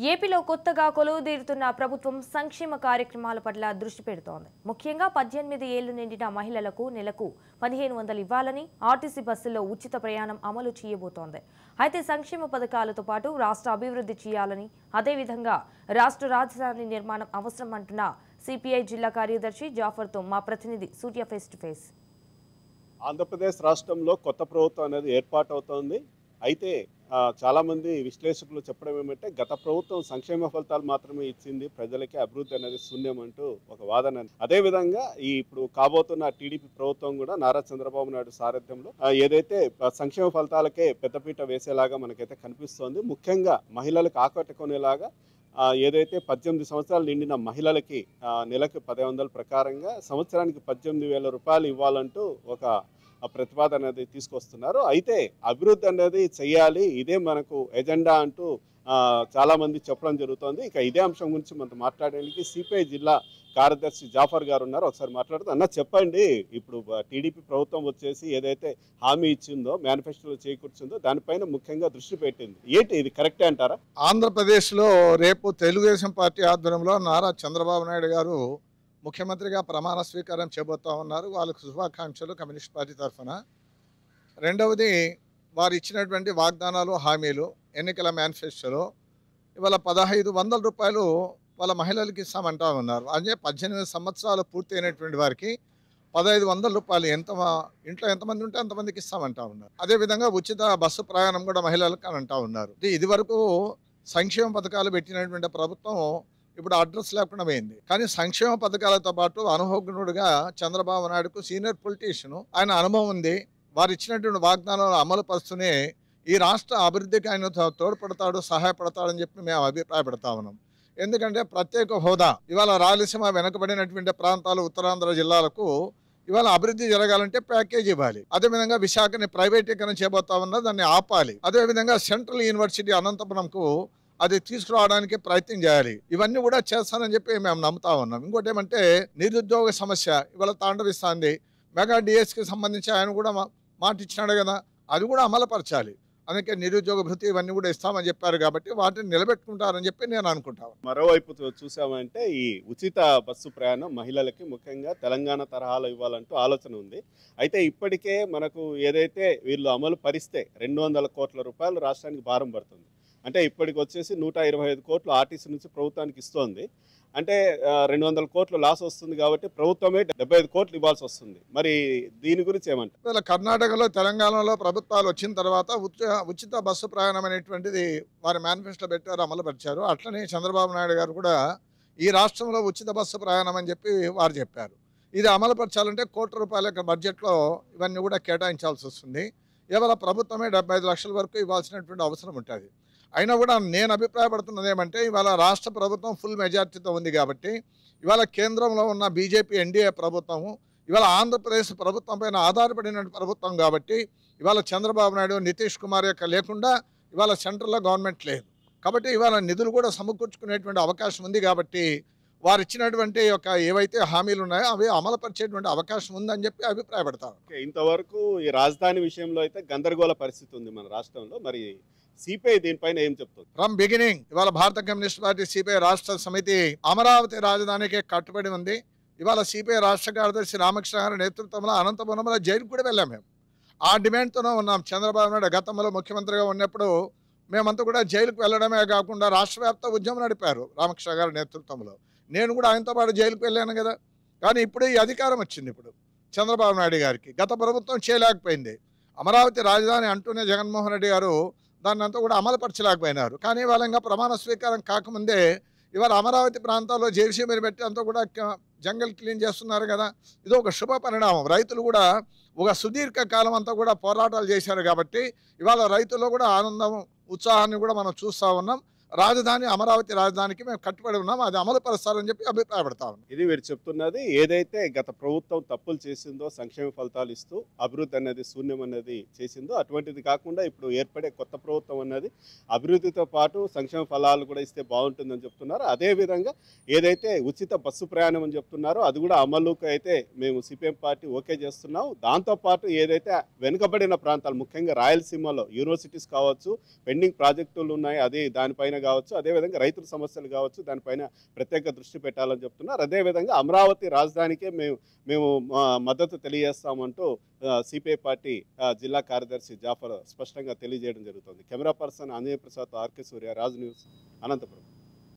ఏపీలో కొత్తగా కొలువుదీరుతున్న ప్రభుత్వం సంక్షేమ కార్యక్రమాల పట్ల దృష్టి పెడుతోంది. ముఖ్యంగా 18 ఏళ్లు నిండిన మహిళలకు నెలకు 1500 ఇవ్వాలని ఆర్టీసీ బస్సుల్లో ఉచిత ప్రయాణం అమలు చేయబోతోంది. అయితే సంక్షేమ పథకాలతో పాటు రాష్ట్ర అభివృద్ధి చేయాలని, అదేవిధంగా రాష్ట్ర రాజధాని నిర్మాణం అవసరం అంటున్న సిపిఐ జిల్లా కార్యదర్శి జాఫర్తో మా ప్రతినిధి సూర్య ఫేస్ టు ఫేస్. ఆంధ్రప్రదేశ్ రాష్ట్రంలో కొత్త ప్రభుత్వం అనేది ఏర్పాటవుతోంది. అయితే చాలామంది విశ్లేషకులు చెప్పడం ఏమంటే గత ప్రభుత్వం సంక్షేమ ఫలితాలు మాత్రమే ఇచ్చింది, ప్రజలకి అభివృద్ధి అనేది శూన్యం అంటూ ఒక వాదన. అదేవిధంగా ఇప్పుడు కాబోతున్న టీడీపీ ప్రభుత్వం కూడా నారా చంద్రబాబు నాయుడు సారథ్యంలో ఏదైతే సంక్షేమ ఫలితాలకే పెద్దపీట వేసేలాగా మనకైతే కనిపిస్తోంది. ముఖ్యంగా మహిళలకు ఆకట్టుకునేలాగా ఏదైతే 18 సంవత్సరాలు నిండిన మహిళలకి నెలకు 1500 ప్రకారంగా సంవత్సరానికి 18,000 రూపాయలు ఇవ్వాలంటూ ఒక ప్రతిపాదన అనేది తీసుకొస్తున్నారు. అయితే అభివృద్ధి అనేది చెయ్యాలి, ఇదే మనకు ఎజెండా అంటూ చాలామంది చెప్పడం జరుగుతోంది. ఇక ఇదే అంశం గురించి మనం మాట్లాడడానికి సిపిఐ జిల్లా కార్యదర్శి జాఫర్ గారు ఉన్నారు. ఒకసారి మాట్లాడుతూ అన్న చెప్పండి, ఇప్పుడు టీడీపీ ప్రభుత్వం వచ్చేసి ఏదైతే హామీ ఇచ్చిందో, మేనిఫెస్టోలో చేకూర్చిందో దానిపైన ముఖ్యంగా దృష్టి పెట్టింది. ఏంటి ఇది కరెక్టే అంటారా? ఆంధ్రప్రదేశ్లో రేపు తెలుగుదేశం పార్టీ ఆధ్వర్యంలో నారా చంద్రబాబు నాయుడు గారు ముఖ్యమంత్రిగా ప్రమాణ స్వీకారం చేయబోతా ఉన్నారు. వాళ్ళకు శుభాకాంక్షలు కమ్యూనిస్ట్ పార్టీ తరఫున. రెండవది, వారు ఇచ్చినటువంటి వాగ్దానాలు, హామీలు ఎన్నికల మేనిఫెస్టోలో ఇవాళ 1500 రూపాయలు వాళ్ళ మహిళలకు ఇస్తామంటా ఉన్నారు. అదే 18 సంవత్సరాలు పూర్తయినటువంటి వారికి 1500 రూపాయలు ఇంట్లో ఎంతమంది ఉంటే అంతమందికి ఇస్తామంటా ఉన్నారు. అదేవిధంగా ఉచిత బస్సు ప్రయాణం కూడా మహిళలకు అని అంటా ఉన్నారు. ఇది వరకు సంక్షేమ పథకాలు పెట్టినటువంటి ప్రభుత్వం ఇప్పుడు అడ్రస్ లేకుండా పోయింది. కానీ సంక్షేమ పథకాలతో పాటు అనుభవజ్ఞుడుగా చంద్రబాబు నాయుడుకు సీనియర్ పొలిటీషియన్, ఆయన అనుభవం ఉంది. వారు ఇచ్చినటువంటి వాగ్దానాలు అమలు పరుస్తూనే ఈ రాష్ట్ర అభివృద్ధికి ఆయన తోడ్పడతాడు, సహాయపడతాడని చెప్పి మేము అభిప్రాయపడతా ఉన్నాం. ఎందుకంటే ప్రత్యేక హోదా ఇవాళ రాయలసీమ వెనుకబడినటువంటి ప్రాంతాలు, ఉత్తరాంధ్ర జిల్లాలకు ఇవాళ అభివృద్ధి జరగాలంటే ప్యాకేజ్ ఇవ్వాలి. అదేవిధంగా విశాఖని ప్రైవేటీకరణ చేయబోతా ఉన్నా, దాన్ని ఆపాలి. అదేవిధంగా సెంట్రల్ యూనివర్సిటీ అనంతపురంకు అది తీసుకురావడానికి ప్రయత్నం చేయాలి. ఇవన్నీ కూడా చేస్తానని చెప్పి మేము నమ్ముతా ఉన్నాం. ఇంకోటి ఏమంటే నిరుద్యోగ సమస్య ఇవాళ తాండవిస్తుంది. మెగా డిఎస్కి సంబంధించి ఆయన కూడా మాట ఇచ్చినాడు కదా, అది కూడా అమలుపరచాలి. అందుకే నిరుద్యోగ భృతి ఇవన్నీ కూడా ఇస్తామని చెప్పారు కాబట్టి వాటిని నిలబెట్టుకుంటారని చెప్పి నేను అనుకుంటాను. మరోవైపు చూసామంటే ఈ ఉచిత బస్సు ప్రయాణం మహిళలకి ముఖ్యంగా తెలంగాణ తరహాలో ఇవ్వాలంటూ ఆలోచన ఉంది. అయితే ఇప్పటికే మనకు ఏదైతే వీళ్ళు అమలు పరిస్తే 200 కోట్ల రూపాయలు రాష్ట్రానికి భారం పడుతుంది. అంటే ఇప్పటికి వచ్చేసి 125 కోట్లు ఆర్టీసీ నుంచి ప్రభుత్వానికి ఇస్తోంది. అంటే 200 కోట్లు లాస్ వస్తుంది కాబట్టి ప్రభుత్వమే 75 కోట్లు ఇవ్వాల్సి వస్తుంది. మరి దీని గురించి ఏమంటారు? కర్ణాటకలో, తెలంగాణలో ప్రభుత్వాలు వచ్చిన తర్వాత ఉచిత బస్సు ప్రయాణం అనేటువంటిది వారి మేనిఫెస్టోలో పెట్టారు, అమలుపరిచారు. అట్లనే చంద్రబాబు నాయుడు గారు కూడా ఈ రాష్ట్రంలో ఉచిత బస్సు ప్రయాణం అని చెప్పి వారు చెప్పారు. ఇది అమలుపరచాలంటే ₹1 కోట్ల బడ్జెట్లో ఇవన్నీ కూడా కేటాయించాల్సి వస్తుంది. ఇవాళ ప్రభుత్వమే 75 లక్షల వరకు ఇవ్వాల్సినటువంటి అవసరం ఉంటుంది. అయినా కూడా నేను అభిప్రాయపడుతున్నది ఏమంటే ఇవాళ రాష్ట్ర ప్రభుత్వం ఫుల్ మెజార్టీతో ఉంది కాబట్టి ఇవాళ కేంద్రంలో ఉన్న బీజేపీ ఎన్డీఏ ప్రభుత్వము ఇవాళ ఆంధ్రప్రదేశ్ ప్రభుత్వం పైన ఆధారపడిన ప్రభుత్వం కాబట్టి ఇవాళ చంద్రబాబు నాయుడు, నితీష్ కుమార్ యొక్క లేకుండా ఇవాళ సెంట్రల్లో గవర్నమెంట్ లేదు. కాబట్టి ఇవాళ నిధులు కూడా సమకూర్చుకునేటువంటి అవకాశం ఉంది. కాబట్టి వారు ఇచ్చినటువంటి యొక్క ఏవైతే హామీలు ఉన్నాయో అవి అమలుపరిచేటువంటి అవకాశం ఉందని చెప్పి అభిప్రాయపడతారు. ఇంతవరకు ఈ రాజధాని విషయంలో అయితే గందరగోళ పరిస్థితి ఉంది మన రాష్ట్రంలో. మరి సిపిఐ దీనిపైన ఏం చెప్తుంది? ఫ్రమ్ బిగినింగ్ ఇవాళ భారత కమ్యూనిస్ట్ పార్టీ సిపిఐ రాష్ట్ర సమితి అమరావతి రాజధానికి కట్టుబడి ఉంది. ఇవాళ సిపిఐ రాష్ట్ర కార్యదర్శి రామకృష్ణ గారి నేతృత్వంలో అనంతపురంలో జైలుకు కూడా వెళ్ళాం. మేము ఆ డిమాండ్తోనే ఉన్నాం. చంద్రబాబు నాయుడు గతంలో ముఖ్యమంత్రిగా ఉన్నప్పుడు మేమంతా కూడా జైలుకు వెళ్ళడమే కాకుండా రాష్ట్ర వ్యాప్త ఉద్యమం నడిపారు రామకృష్ణ గారి నేతృత్వంలో. నేను కూడా ఆయనతో పాటు జైలుకు వెళ్ళాను కదా. కానీ ఇప్పుడు ఈ అధికారం వచ్చింది ఇప్పుడు చంద్రబాబు నాయుడు గారికి. గత ప్రభుత్వం చేయలేకపోయింది. అమరావతి రాజధాని అంటూనే జగన్మోహన్ రెడ్డి గారు దాన్ని అంతా కూడా అమలుపరచలేకపోయినారు. కానీ ఇవాళ ఇంకా ప్రమాణ స్వీకారం కాకముందే ఇవాళ అమరావతి ప్రాంతాల్లో జేసీబీని పెట్టి అంతా కూడా జంగల్ క్లీన్ చేస్తున్నారు కదా. ఇది ఒక శుభ పరిణామం. రైతులు కూడా ఒక సుదీర్ఘ కాలం అంతా కూడా పోరాటాలు చేశారు కాబట్టి ఇవాళ రైతుల్లో కూడా ఆనందం, ఉత్సాహాన్ని కూడా మనం చూస్తూ ఉన్నాం. రాజధాని అమరావతి రాజధానికి మేము కట్టుబడి ఉన్నాం, అది అమలు పరుస్తారని చెప్పి అభిప్రాయపడతాం. ఇది వీరు చెప్తున్నది. ఏదైతే గత ప్రభుత్వం తప్పులు చేసిందో, సంక్షేమ ఫలితాలు ఇస్తూ అభివృద్ధి అనేది శూన్యం అనేది చేసిందో అటువంటిది కాకుండా ఇప్పుడు ఏర్పడే కొత్త ప్రభుత్వం అన్నది అభివృద్ధితో పాటు సంక్షేమ ఫలాలు కూడా ఇస్తే బాగుంటుందని చెప్తున్నారు. అదేవిధంగా ఏదైతే ఉచిత బస్సు ప్రయాణం అని చెప్తున్నారో అది కూడా అమలుకు అయితే మేము సిపిఎం పార్టీ ఓకే చేస్తున్నాం. దాంతోపాటు ఏదైతే వెనుకబడిన ప్రాంతాలు ముఖ్యంగా రాయలసీమలో యూనివర్సిటీస్ కావచ్చు, పెండింగ్ ప్రాజెక్టులు ఉన్నాయి, అదే దానిపైన పైన కావచ్చు, అదేవిధంగా రైతుల సమస్యలు కావచ్చు, దానిపైన ప్రత్యేక దృష్టి పెట్టాలని చెప్తున్నారు. అదేవిధంగా అమరావతి రాజధానికే మేము మద్దతు తెలియజేస్తామంటూ సిపిఐ పార్టీ జిల్లా కార్యదర్శి జాఫర్ స్పష్టంగా తెలియజేయడం జరుగుతుంది. Camera person Anjaneya Prasad, RK Surya, Raj news, Anantapuram.